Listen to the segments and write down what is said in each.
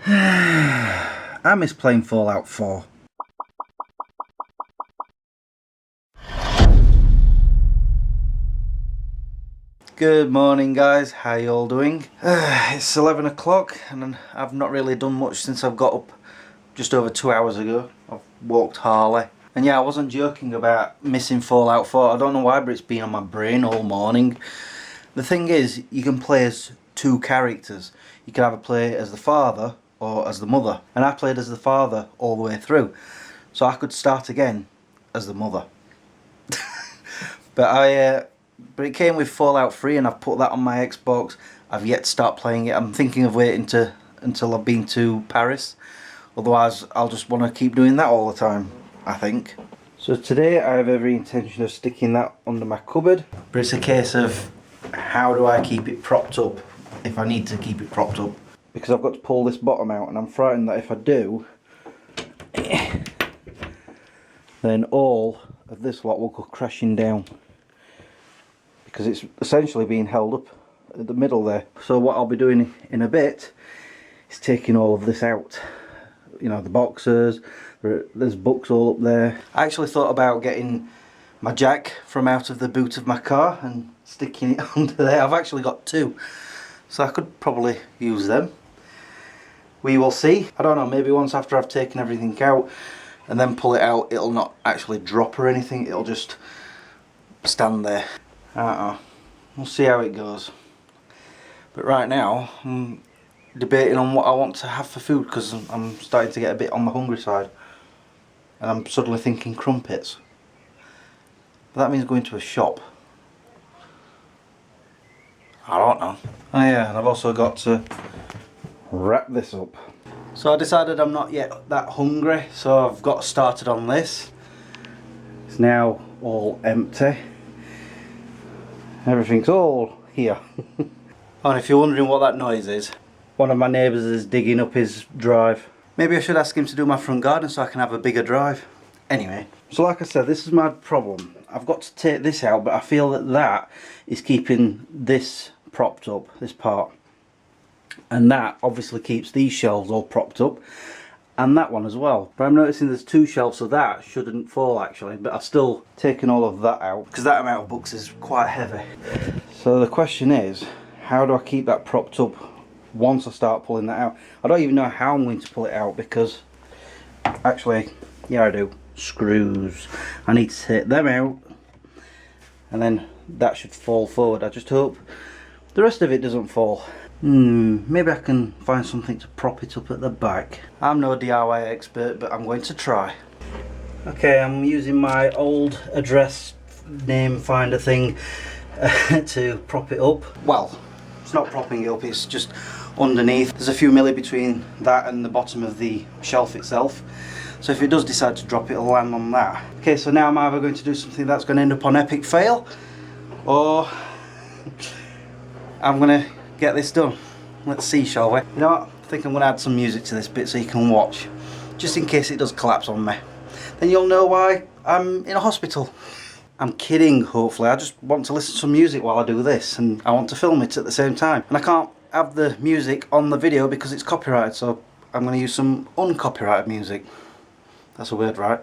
I miss playing Fallout 4. Good morning guys, how you all doing? It's 11 o'clock and I've not really done much since I've got up just over 2 hours ago. I've walked Harley. And yeah, I wasn't joking about missing Fallout 4. I don't know why, but it's been on my brain all morning. The thing is, you can play as two characters. You can either play as the father or as the mother. And I played as the father all the way through. So I could start again as the mother. But it came with Fallout 3 and I've put that on my Xbox. I've yet to start playing it. I'm thinking of waiting until I've been to Paris. Otherwise I'll just want to keep doing that all the time, I think. So today I have every intention of sticking that under my cupboard. But it's a case of how do I keep it propped up if I need to keep it propped up. Because I've got to pull this bottom out and I'm frightened that if I do, then all of this lot will go crashing down. Because it's essentially being held up at the middle there. So what I'll be doing in a bit is taking all of this out. You know, the boxes, there's books all up there. I actually thought about getting my jack from out of the boot of my car and sticking it under there. I've actually got two, so I could probably use them. We will see. I don't know, maybe once after I've taken everything out and then pull it out, it'll not actually drop or anything, it'll just stand there. We'll see how it goes. But right now I'm debating on what I want to have for food because I'm starting to get a bit on the hungry side. And I'm suddenly thinking crumpets. But that means going to a shop. I don't know. Oh yeah, and I've also got to wrap this up. So I decided I'm not yet that hungry, so I've got started on this. It's now all empty. Everything's all here. And if you're wondering what that noise is, one of my neighbours is digging up his drive. Maybe I should ask him to do my front garden so I can have a bigger drive. Anyway, so like I said, this is my problem. I've got to take this out, but I feel that that is keeping this propped up, this part. And that obviously keeps these shelves all propped up. And that one as well. But I'm noticing there's two shelves, so that shouldn't fall actually. But I've still taken all of that out because that amount of books is quite heavy. So the question is, how do I keep that propped up once I start pulling that out? I don't even know how I'm going to pull it out because, actually, yeah I do. Screws. I need to take them out and then that should fall forward. I just hope the rest of it doesn't fall. Maybe I can find something to prop it up at the back. I'm no DIY expert, but I'm going to try. Okay, I'm using my old address name finder thing to prop it up. Well, it's not propping it up, it's just underneath. There's a few milli between that and the bottom of the shelf itself. So if it does decide to drop, it'll land on that. Okay, so now I'm either going to do something that's going to end up on epic fail, or I'm going to get this done. Let's see, shall we? You know what? I think I'm going to add some music to this bit so you can watch. Just in case it does collapse on me. Then you'll know why I'm in a hospital. I'm kidding, hopefully. I just want to listen to some music while I do this. And I want to film it at the same time. And I can't have the music on the video because it's copyrighted. So I'm going to use some uncopyrighted music. That's a word, right?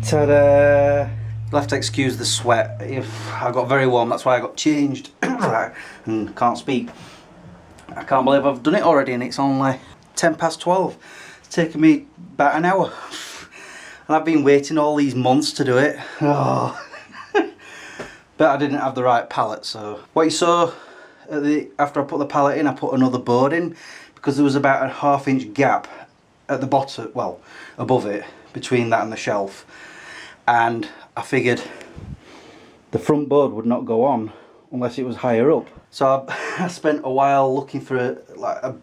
Ta-da! You'll have to excuse the sweat. If I got very warm, that's why I got changed and can't speak. I can't believe I've done it already and it's only 10 past 12. It's taken me about an hour. And I've been waiting all these months to do it. Oh. But I didn't have the right pallet, so. What you saw after I put the pallet in, I put another board in because there was about a ½ inch gap at the bottom, well, above it, between that and the shelf. And I figured the front board would not go on unless it was higher up. So I spent a while looking for a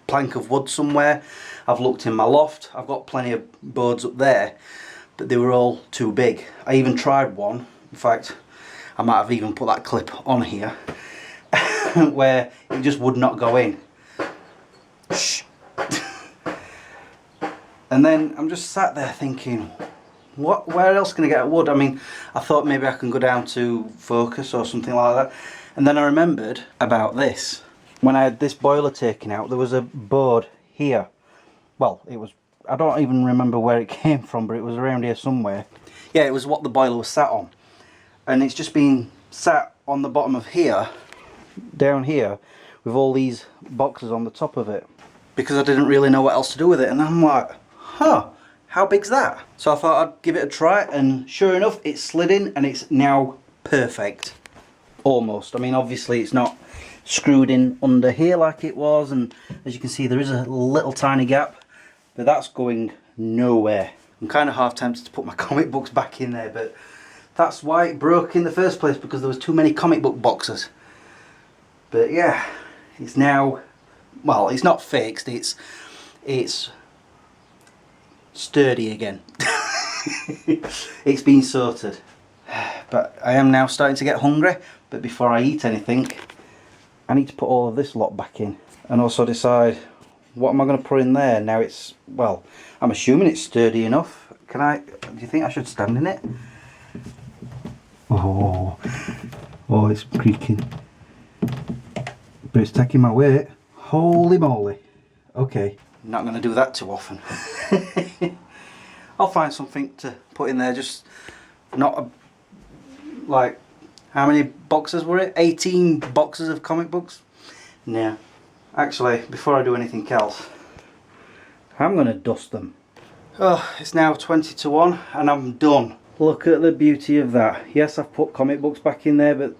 plank of wood somewhere. I've looked in my loft. I've got plenty of boards up there, but they were all too big. I even tried one. In fact, I might have even put that clip on here where it just would not go in. Shh. And then I'm just sat there thinking, where else can I get wood? I mean, I thought maybe I can go down to Focus or something like that. And then I remembered about this. When I had this boiler taken out, there was a board here. Well, it was, I don't even remember where it came from, but it was around here somewhere. Yeah, it was what the boiler was sat on. And it's just been sat on the bottom of here, down here, with all these boxes on the top of it. Because I didn't really know what else to do with it. And I'm like, huh, how big's that? So I thought I'd give it a try, and sure enough, it slid in and it's now perfect. Almost. I mean, obviously it's not screwed in under here like it was, and as you can see there is a little tiny gap, but that's going nowhere. I'm kind of half tempted to put my comic books back in there, but that's why it broke in the first place, because there was too many comic book boxes. But yeah, it's now, well, it's not fixed, it's sturdy again. It's been sorted. But I am now starting to get hungry, but before I eat anything I need to put all of this lot back in and also decide what am I going to put in there. Now it's, well, I'm assuming it's sturdy enough. Do you think I should stand in it? Oh, it's creaking, but it's taking my weight. Holy moly. Okay, I'm not going to do that too often. I'll find something to put in there, just not like, how many boxes were it? 18 boxes of comic books? Yeah. Actually, before I do anything else, I'm going to dust them. Oh, it's now 20 to 1 and I'm done. Look at the beauty of that. Yes, I've put comic books back in there, but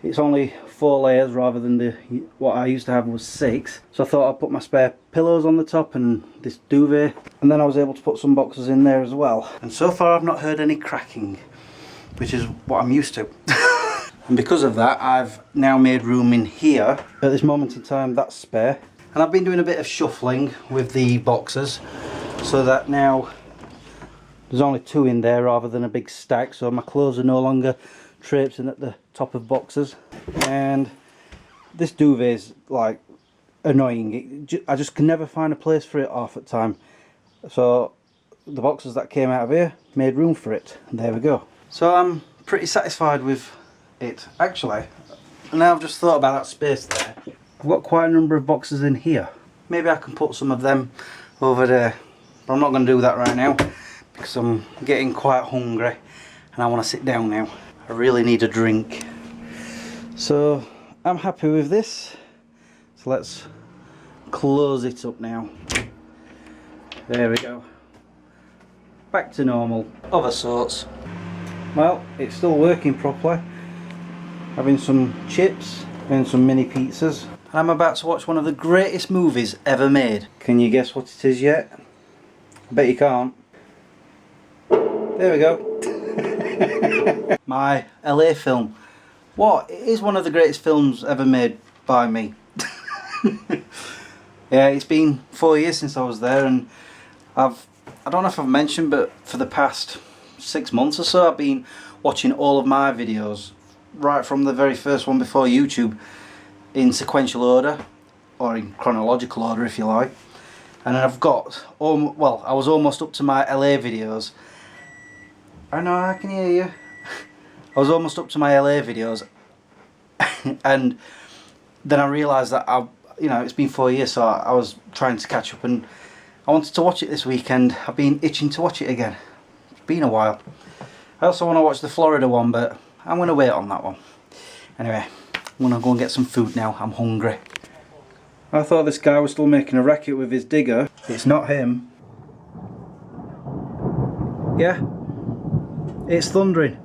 it's only 4 layers rather than what I used to have was 6. So I thought I'd put my spare pillows on the top and this duvet, and then I was able to put some boxes in there as well. And so far I've not heard any cracking, which is what I'm used to. And because of that, I've now made room in here. At this moment in time, that's spare. And I've been doing a bit of shuffling with the boxes, so that now there's only 2 in there rather than a big stack, so my clothes are no longer traipsing at the top of boxes. And this duvet is like annoying. I just can never find a place for it half at the time. So the boxes that came out of here made room for it, and there we go. So I'm pretty satisfied with it. Actually, now I've just thought about that space there, I've got quite a number of boxes in here. Maybe I can put some of them over there, but I'm not going to do that right now because I'm getting quite hungry and I want to sit down now. I really need a drink. So I'm happy with this, so let's close it up now. There we go, back to normal of a sorts. Well, it's still working properly. Having some chips and some mini pizzas. I'm about to watch one of the greatest movies ever made. Can you guess what it is yet? I bet you can't. There we go. My LA film. What? It is one of the greatest films ever made by me. Yeah, it's been 4 years since I was there, and I don't know if I've mentioned, but for the past 6 months or so I've been watching all of my videos, right from the very first one before YouTube, in sequential order, or in chronological order if you like. And I've got, well, I was almost up to my LA videos. I know, I can hear you. I was almost up to my LA videos and then I realised that it's been 4 years, so I was trying to catch up and I wanted to watch it this weekend. I've been itching to watch it again. been a while. I also want to watch the Florida one, but I'm going to wait on that one. Anyway, I'm going to go and get some food now. I'm hungry. I thought this guy was still making a racket with his digger. It's not him. Yeah, it's thundering.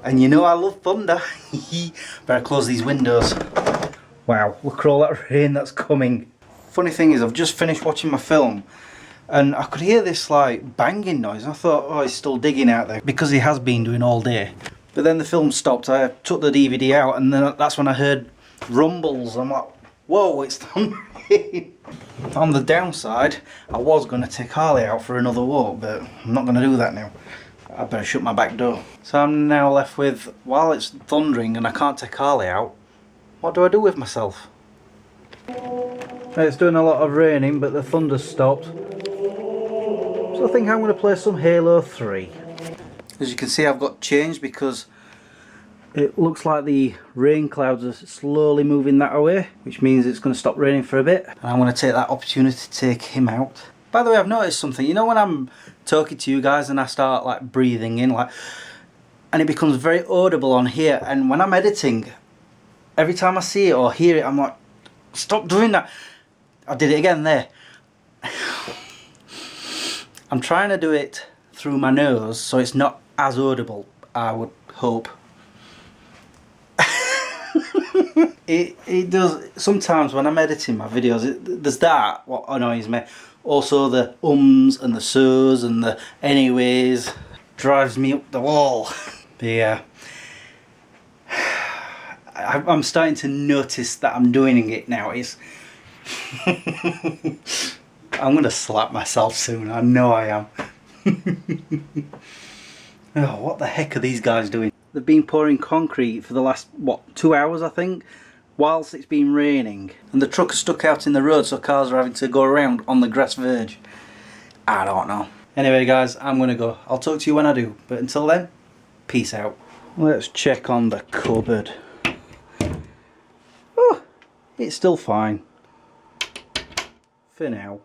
And you know I love thunder. Better close these windows. Wow, look at all that rain that's coming. Funny thing is, I've just finished watching my film and I could hear this like banging noise. I thought, oh, he's still digging out there, because he has been doing all day. But then the film stopped, I took the DVD out, and then that's when I heard rumbles. I'm like, whoa, it's thundering. On the downside, I was going to take Harley out for another walk, but I'm not going to do that now. I better shut my back door. So I'm now left with, while it's thundering and I can't take Harley out, what do I do with myself? It's doing a lot of raining, but the thunder's stopped. So I think I'm going to play some Halo 3. As you can see, I've got changed because it looks like the rain clouds are slowly moving that way, which means it's going to stop raining for a bit. And I'm going to take that opportunity to take him out. By the way, I've noticed something. You know when I'm talking to you guys and I start like breathing in, like, and it becomes very audible on here, and when I'm editing, every time I see it or hear it, I'm like, stop doing that. I did it again there. I'm trying to do it through my nose so it's not as audible, I would hope. It does sometimes when I'm editing my videos. There's that what annoys me. Also the ums and the so's and the anyways drives me up the wall. But yeah, I'm starting to notice that I'm doing it now. It's I'm gonna slap myself soon. I know I am. Oh, what the heck are these guys doing? They've been pouring concrete for the last, what, 2 hours I think, whilst it's been raining. And the truck is stuck out in the road, so cars are having to go around on the grass verge. I don't know. Anyway guys, I'm gonna go. I'll talk to you when I do. But until then, peace out. Let's check on the cupboard. Oh, it's still fine. For now.